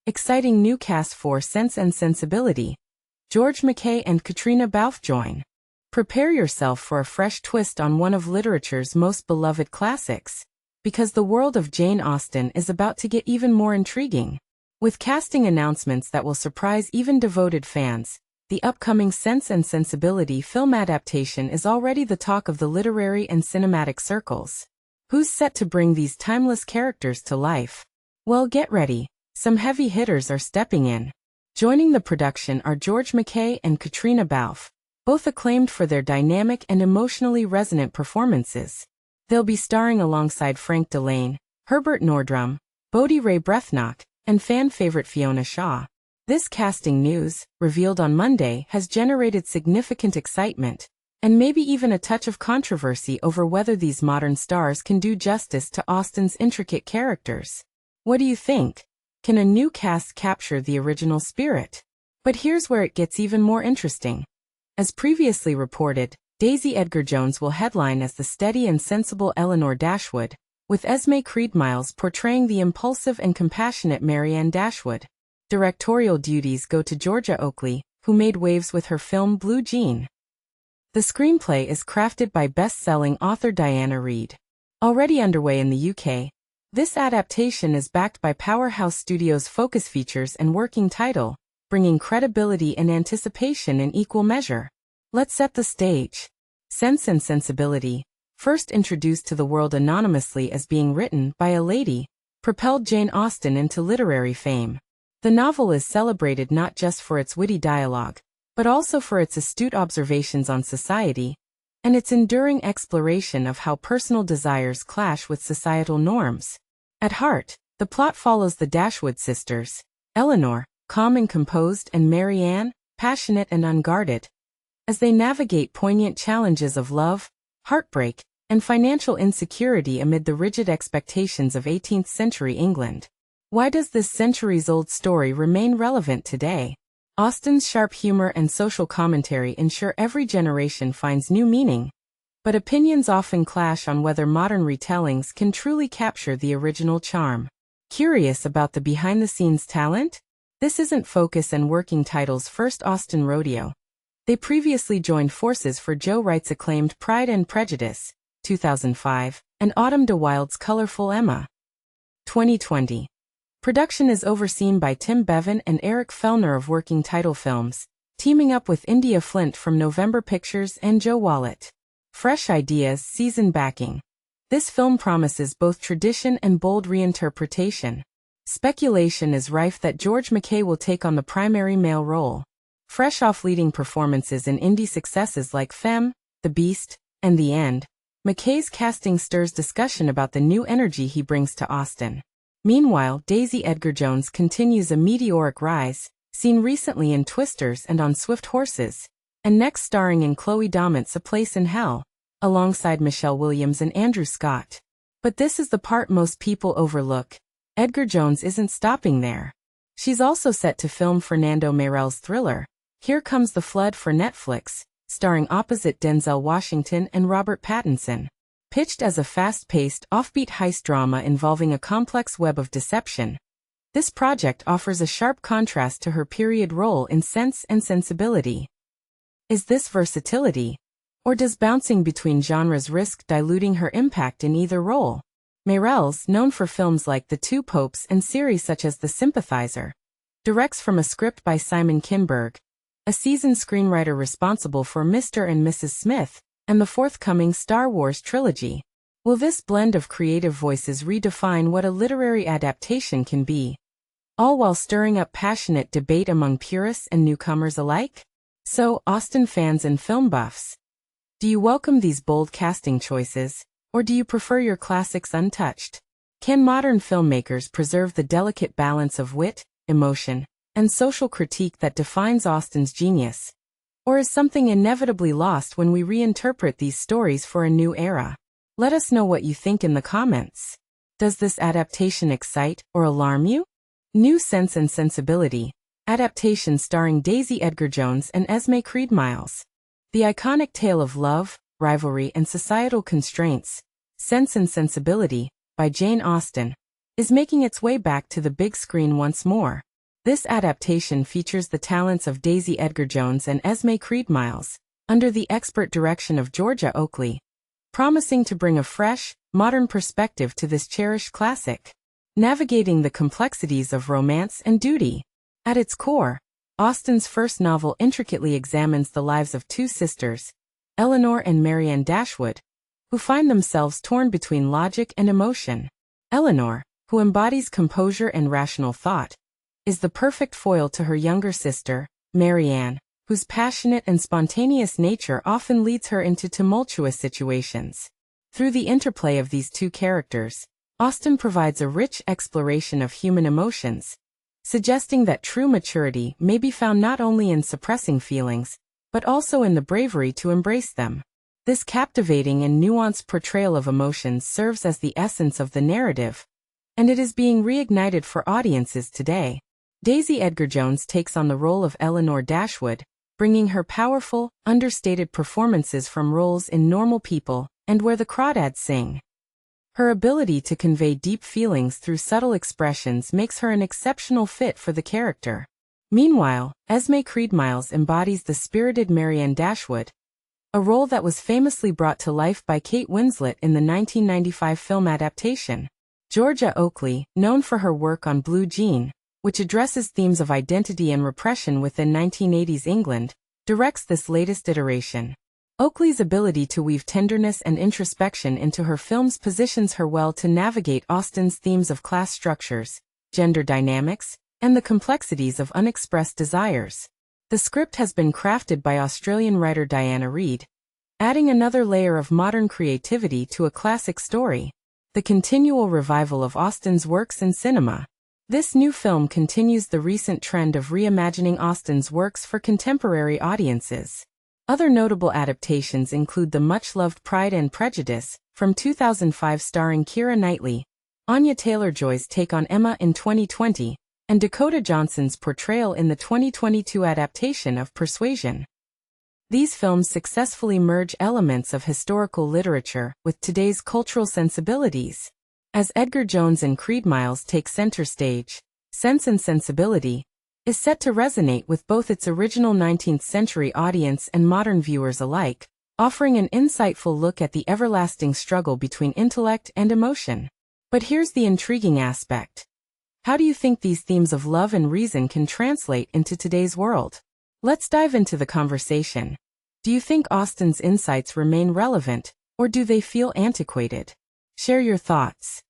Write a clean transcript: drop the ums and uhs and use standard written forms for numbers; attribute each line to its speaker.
Speaker 1: Exciting new cast for Sense and Sensibility. George MacKay and Caitríona Balfe join. Prepare yourself for a fresh twist on one of literature's most beloved classics, because the world of Jane Austen is about to get even more intriguing. With casting announcements that will surprise even devoted fans, the upcoming Sense and Sensibility film adaptation is already the talk of the literary and cinematic circles. Who's set to bring these timeless characters to life? Well, get ready. Some heavy hitters are stepping in. Joining the production are George MacKay and Caitríona Balfe, both acclaimed for their dynamic and emotionally resonant performances. They'll be starring alongside Frank Delane, Herbert Nordrum, Bodhi Ray Brethnock, and fan favorite Fiona Shaw. This casting news, revealed on Monday, has generated significant excitement, and maybe even a touch of controversy over whether these modern stars can do justice to Austen's intricate characters. What do you think? Can a new cast capture the original spirit? But here's where it gets even more interesting. As previously reported, Daisy Edgar-Jones will headline as the steady and sensible Elinor Dashwood, with Esmé portraying the impulsive and compassionate Marianne Dashwood. Directorial duties go to Georgia Oakley, who made waves with her film Blue Jean. The screenplay is crafted by best-selling author Diana Reid. Already underway in the UK, this adaptation is backed by Powerhouse Studios' Focus Features and working title, bringing credibility and anticipation in equal measure. Let's set the stage. Sense and Sensibility, first introduced to the world anonymously as being written by a lady, propelled Jane Austen into literary fame. The novel is celebrated not just for its witty dialogue, but also for its astute observations on society, and its enduring exploration of how personal desires clash with societal norms. At heart, the plot follows the Dashwood sisters, Elinor, calm and composed, and Marianne, passionate and unguarded, as they navigate poignant challenges of love, heartbreak, and financial insecurity amid the rigid expectations of 18th century England. Why does this centuries-old story remain relevant today? Austen's sharp humor and social commentary ensure every generation finds new meaning, but opinions often clash on whether modern retellings can truly capture the original charm. Curious about the behind-the-scenes talent? This isn't Focus and Working Title's first Austen rodeo. They previously joined forces for Joe Wright's acclaimed Pride and Prejudice, 2005, and Autumn de Wilde's colorful Emma, 2020. Production is overseen by Tim Bevan and Eric Fellner of Working Title Films, teaming up with India Flint from November Pictures and Joe Wallet. Fresh ideas, seasoned backing. This film promises both tradition and bold reinterpretation. Speculation is rife that George MacKay will take on the primary male role. Fresh off leading performances in indie successes like Femme, The Beast, and The End, MacKay's casting stirs discussion about the new energy he brings to Austen. Meanwhile, Daisy Edgar-Jones continues a meteoric rise, seen recently in Twisters and on Swift Horses, and next starring in Chloe Domit's A Place in Hell, alongside Michelle Williams and Andrew Scott. But this is the part most people overlook. Edgar-Jones isn't stopping there. She's also set to film Fernando Meirelles' thriller, Here Comes the Flood for Netflix, starring opposite Denzel Washington and Robert Pattinson. Pitched as a fast-paced, offbeat heist drama involving a complex web of deception, this project offers a sharp contrast to her period role in Sense and Sensibility. Is this versatility? Or does bouncing between genres risk diluting her impact in either role? Meirelles, known for films like The Two Popes and series such as The Sympathizer, directs from a script by Simon Kinberg, a seasoned screenwriter responsible for Mr. and Mrs. Smith, and the forthcoming Star Wars trilogy. Will this blend of creative voices redefine what a literary adaptation can be, all while stirring up passionate debate among purists and newcomers alike? So, Austen fans and film buffs, do you welcome these bold casting choices, or do you prefer your classics untouched? Can modern filmmakers preserve the delicate balance of wit, emotion, and social critique that defines Austen's genius? Or is something inevitably lost when we reinterpret these stories for a new era? Let us know what you think in the comments. Does this adaptation excite or alarm you? New Sense and Sensibility, adaptation starring Daisy Edgar-Jones and Esmé Creed-Miles. The iconic tale of love, rivalry, and societal constraints, Sense and Sensibility, by Jane Austen, is making its way back to the big screen once more. This adaptation features the talents of Daisy Edgar-Jones and Esmé Creed-Miles, under the expert direction of Georgia Oakley, promising to bring a fresh, modern perspective to this cherished classic. Navigating the complexities of romance and duty. At its core, Austen's first novel intricately examines the lives of two sisters, Elinor and Marianne Dashwood, who find themselves torn between logic and emotion. Elinor, who embodies composure and rational thought, is the perfect foil to her younger sister, Marianne, whose passionate and spontaneous nature often leads her into tumultuous situations. Through the interplay of these two characters, Austen provides a rich exploration of human emotions, suggesting that true maturity may be found not only in suppressing feelings, but also in the bravery to embrace them. This captivating and nuanced portrayal of emotions serves as the essence of the narrative, and it is being reignited for audiences today. Daisy Edgar-Jones takes on the role of Elinor Dashwood, bringing her powerful, understated performances from roles in Normal People and Where the Crawdads Sing. Her ability to convey deep feelings through subtle expressions makes her an exceptional fit for the character. Meanwhile, Esmé Creed-Miles embodies the spirited Marianne Dashwood, a role that was famously brought to life by Kate Winslet in the 1995 film Adaptation. Georgia Oakley, known for her work on Blue Jean, which addresses themes of identity and repression within 1980s England, directs this latest iteration. Oakley's ability to weave tenderness and introspection into her films positions her well to navigate Austen's themes of class structures, gender dynamics, and the complexities of unexpressed desires. The script has been crafted by Australian writer Diana Reid, adding another layer of modern creativity to a classic story. The continual revival of Austen's works in cinema. This new film continues the recent trend of reimagining Austen's works for contemporary audiences. Other notable adaptations include the much-loved Pride and Prejudice, from 2005 starring Keira Knightley, Anya Taylor-Joy's take on Emma in 2020, and Dakota Johnson's portrayal in the 2022 adaptation of Persuasion. These films successfully merge elements of historical literature with today's cultural sensibilities. As Edgar-Jones and Creed-Miles take center stage, Sense and Sensibility is set to resonate with both its original 19th-century audience and modern viewers alike, offering an insightful look at the everlasting struggle between intellect and emotion. But here's the intriguing aspect. How do you think these themes of love and reason can translate into today's world? Let's dive into the conversation. Do you think Austen's insights remain relevant, or do they feel antiquated? Share your thoughts.